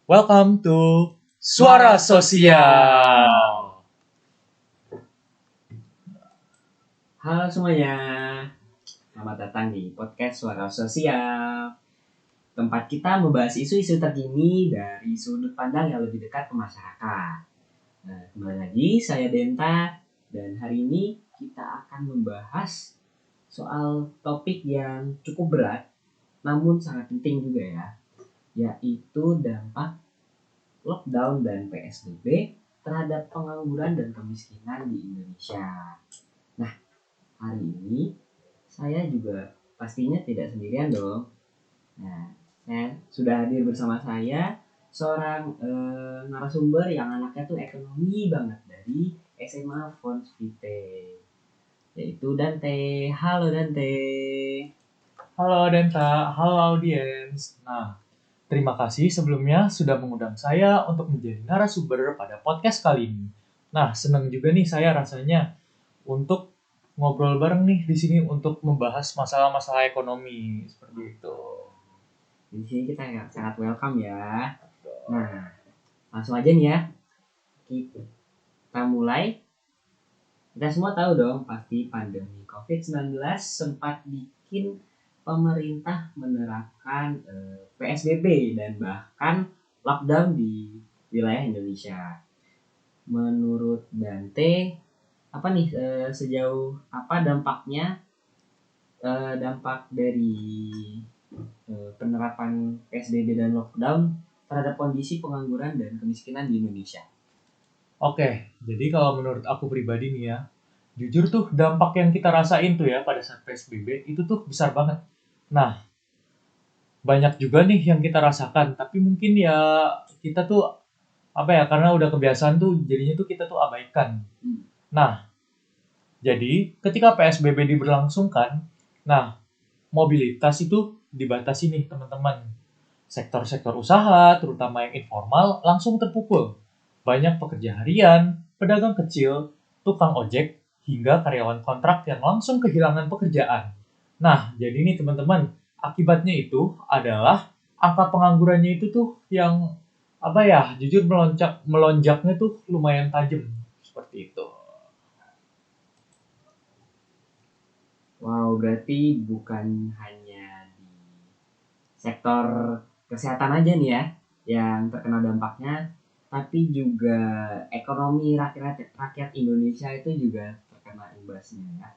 Welcome to Suara Sosial. Halo semuanya, selamat datang di podcast Suara Sosial. Tempat kita membahas isu-isu terkini dari sudut pandang yang lebih dekat ke masyarakat. Nah, kembali lagi, saya Denta, dan hari ini kita akan membahas soal topik yang cukup berat, namun sangat penting juga ya, yaitu dampak lockdown dan PSBB terhadap pengangguran dan kemiskinan di Indonesia. Nah, hari ini saya juga pastinya tidak sendirian dong. Nah, saya sudah hadir bersama saya seorang narasumber yang anaknya tuh ekonomi banget dari SMA Fons Vitae, yaitu Dante. Halo Dante. Halo Denta, halo audiens. Nah, terima kasih sebelumnya sudah mengundang saya untuk menjadi narasumber pada podcast kali ini. Nah, senang juga nih saya rasanya untuk ngobrol bareng nih di sini untuk membahas masalah-masalah ekonomi seperti itu. Di sini kita sangat welcome ya. Nah, langsung aja nih ya. Kita mulai. Kita semua tahu dong pasti pandemi COVID-19 sempat bikin pemerintah menerapkan PSBB dan bahkan lockdown di wilayah Indonesia. Menurut Dante, apa nih sejauh apa dampaknya, dampak dari penerapan PSBB dan lockdown terhadap kondisi pengangguran dan kemiskinan di Indonesia? Oke, jadi kalau menurut aku pribadi nih ya, jujur tuh dampak yang kita rasain tuh ya pada saat PSBB itu tuh besar banget. Nah, banyak juga nih yang kita rasakan, tapi mungkin ya kita tuh apa ya, karena udah kebiasaan tuh jadinya tuh kita tuh abaikan. Nah, jadi ketika PSBB diberlangsungkan, nah mobilitas itu dibatasi nih teman-teman. Sektor-sektor usaha, terutama yang informal, langsung terpukul. Banyak pekerja harian, pedagang kecil, tukang ojek, hingga karyawan kontrak yang langsung kehilangan pekerjaan. Nah, jadi nih teman-teman, akibatnya itu adalah angka penganggurannya itu tuh yang apa ya, jujur melonjaknya tuh lumayan tajam seperti itu. Wow, berarti bukan hanya di sektor kesehatan aja nih ya yang terkena dampaknya, tapi juga ekonomi rakyat Indonesia itu juga terkena imbasnya ya.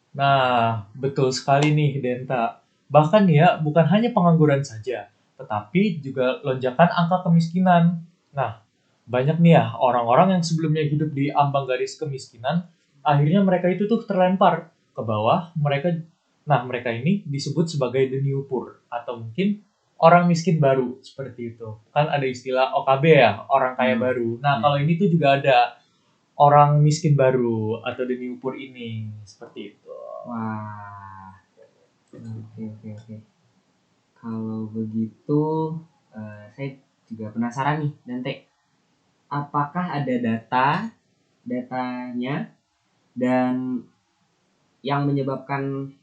Nah, betul sekali nih Denta. Bahkan ya, bukan hanya pengangguran saja, tetapi juga lonjakan angka kemiskinan. Nah, banyak nih ya orang-orang yang sebelumnya hidup di ambang garis kemiskinan, akhirnya mereka itu tuh terlempar ke bawah. Mereka ini disebut sebagai the new poor atau mungkin orang miskin baru seperti itu. Kan ada istilah OKB ya, orang kaya baru. Nah, kalau ini tuh juga ada orang miskin baru atau the new poor ini seperti itu. Wah, oke. Kalau begitu, saya juga penasaran nih, Dante. Apakah ada datanya dan yang menyebabkan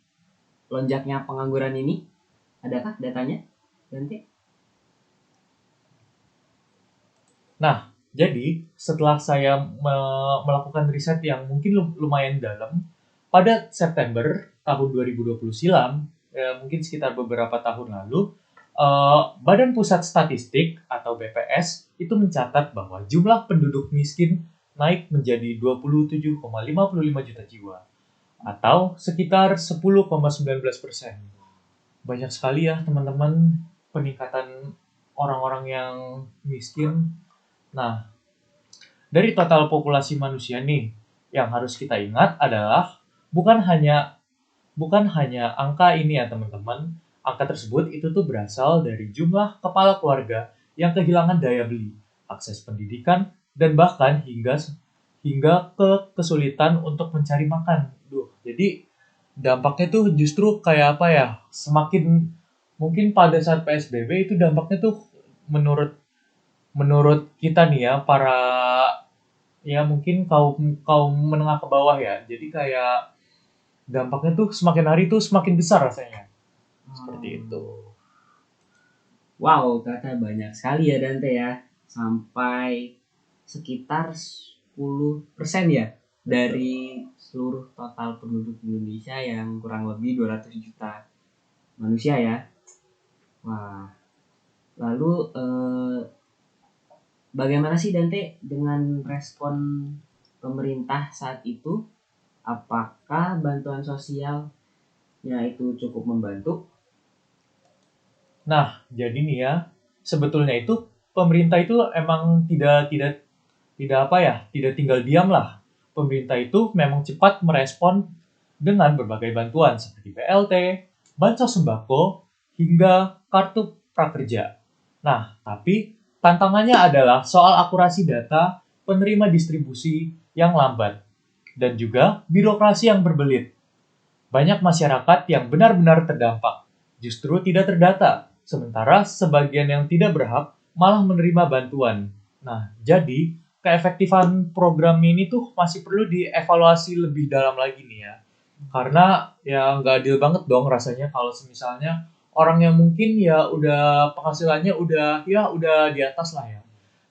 lonjaknya pengangguran ini? Adakah datanya, Dante? Nah, jadi setelah saya melakukan riset yang mungkin lumayan dalam, pada September tahun 2020 silam, mungkin sekitar beberapa tahun lalu, Badan Pusat Statistik atau BPS itu mencatat bahwa jumlah penduduk miskin naik menjadi 27,55 juta jiwa atau sekitar 10,19%. Banyak sekali ya teman-teman peningkatan orang-orang yang miskin. Nah, dari total populasi manusia nih, yang harus kita ingat adalah bukan hanya bukan hanya angka ini ya teman-teman. Angka tersebut itu tuh berasal dari jumlah kepala keluarga yang kehilangan daya beli, akses pendidikan, dan bahkan hingga ke kesulitan untuk mencari makan. Jadi dampaknya tuh justru kayak apa ya? Semakin mungkin pada saat PSBB itu dampaknya tuh menurut menurut kita nih ya para ya mungkin kaum kaum menengah ke bawah ya. Jadi kayak dampaknya tuh semakin hari tuh semakin besar rasanya. Seperti itu. Wow, ternyata banyak sekali ya Dante ya. Sampai sekitar 10% ya Betul. dari seluruh total penduduk Indonesia yang kurang lebih 200 juta manusia ya. Wah, lalu bagaimana sih Dante dengan respon pemerintah saat itu? Apakah bantuan sosialnya itu cukup membantu? Nah, jadi nih ya, sebetulnya itu pemerintah itu emang tidak apa ya, tidak tinggal diam lah. Pemerintah itu memang cepat merespon dengan berbagai bantuan seperti BLT, bansos sembako, hingga kartu prakerja. Nah, tapi tantangannya adalah soal akurasi data penerima distribusi yang lambat dan juga birokrasi yang berbelit. Banyak masyarakat yang benar-benar terdampak justru tidak terdata, sementara sebagian yang tidak berhak malah menerima bantuan. Nah, jadi keefektifan program ini tuh masih perlu dievaluasi lebih dalam lagi nih ya. Karena ya nggak adil banget dong rasanya kalau misalnya orang yang mungkin ya udah penghasilannya udah di atas lah ya.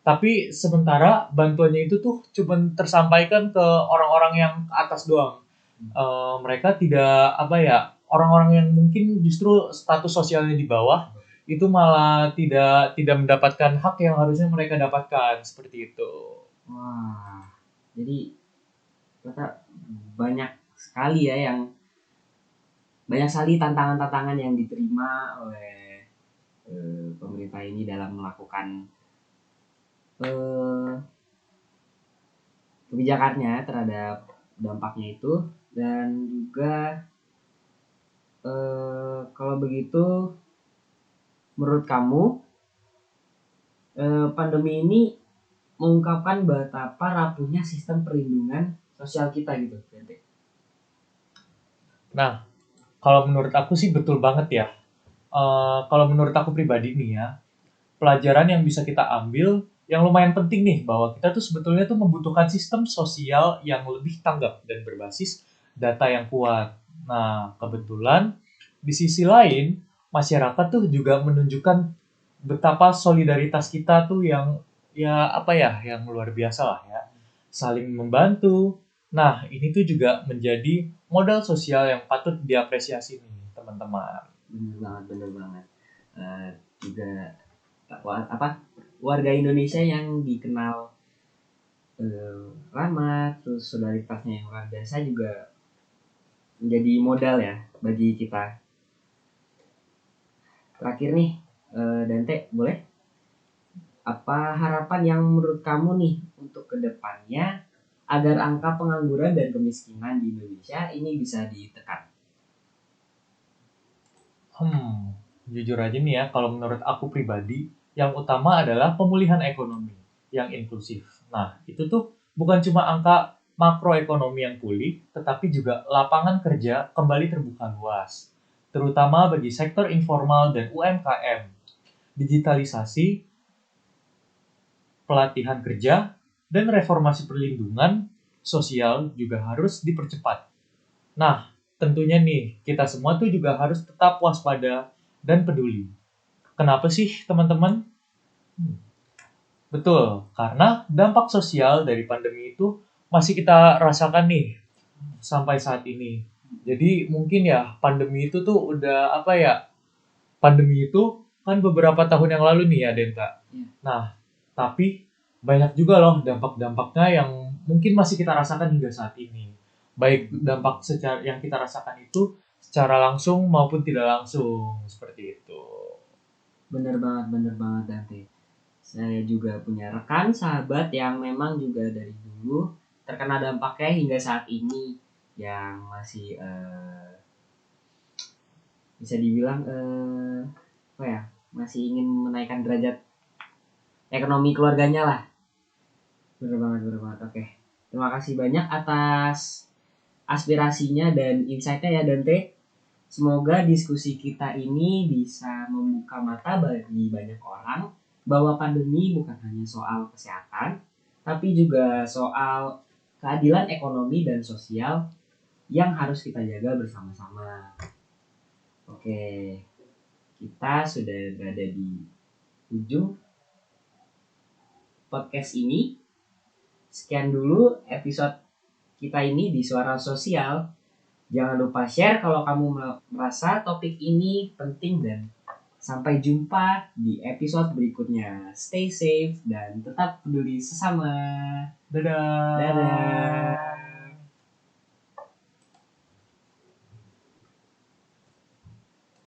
Tapi sementara bantuannya itu tuh cuma tersampaikan ke orang-orang yang ke atas doang. Mereka tidak apa ya, orang-orang yang mungkin justru status sosialnya di bawah itu malah tidak mendapatkan hak yang harusnya mereka dapatkan seperti itu. Wah, jadi ternyata banyak sekali ya yang banyak sekali tantangan-tantangan yang diterima oleh pemerintah ini dalam melakukan eh, kebijakannya terhadap dampaknya itu dan juga kalau begitu menurut kamu pandemi ini mengungkapkan betapa rapuhnya sistem perlindungan sosial kita gitu. Nah, kalau menurut aku sih betul banget ya. Kalau menurut aku pribadi nih ya, pelajaran yang bisa kita ambil yang lumayan penting nih bahwa kita tuh sebetulnya tuh membutuhkan sistem sosial yang lebih tanggap dan berbasis data yang kuat. Nah, kebetulan di sisi lain masyarakat tuh juga menunjukkan betapa solidaritas kita tuh yang ya apa ya, yang luar biasa lah ya. Saling membantu. Nah, ini tuh juga menjadi modal sosial yang patut diapresiasi nih, teman-teman. Bener banget, bener banget. Eh, juga apa warga Indonesia yang dikenal ramah, terus solidaritasnya yang luar biasa juga menjadi modal ya bagi kita. Terakhir nih, Dante, boleh? Apa harapan yang menurut kamu nih untuk kedepannya agar angka pengangguran dan kemiskinan di Indonesia ini bisa ditekan? Jujur aja nih ya, kalau menurut aku pribadi, yang utama adalah pemulihan ekonomi yang inklusif. Nah, itu tuh bukan cuma angka makroekonomi yang pulih, tetapi juga lapangan kerja kembali terbuka luas, terutama bagi sektor informal dan UMKM. Digitalisasi, pelatihan kerja, dan reformasi perlindungan sosial juga harus dipercepat. Nah, tentunya nih, kita semua tuh juga harus tetap waspada dan peduli. Kenapa sih, teman-teman? Hmm, Betul, karena dampak sosial dari pandemi itu masih kita rasakan nih sampai saat ini. Jadi mungkin ya pandemi itu tuh udah apa ya? Pandemi itu kan beberapa tahun yang lalu nih ya, Denta. Ya, Nah, tapi banyak juga loh dampak-dampaknya yang mungkin masih kita rasakan hingga saat ini. Baik dampak secara yang kita rasakan itu secara langsung maupun tidak langsung seperti itu. bener banget Dante. Saya juga punya rekan sahabat yang memang juga dari dulu terkena dampaknya hingga saat ini yang masih bisa dibilang apa ya masih ingin menaikkan derajat ekonomi keluarganya lah. Bener banget. Oke, terima kasih banyak atas aspirasinya dan insight-nya ya Dante. Semoga diskusi kita ini bisa membuka mata bagi banyak orang bahwa pandemi bukan hanya soal kesehatan, tapi juga soal keadilan ekonomi dan sosial yang harus kita jaga bersama-sama. Oke, kita sudah berada di ujung podcast ini. Sekian dulu episode kita ini di Suara Sosial. Jangan lupa share kalau kamu merasa topik ini penting, dan sampai jumpa di episode berikutnya. Stay safe dan tetap peduli sesama. Dadah. Dadah.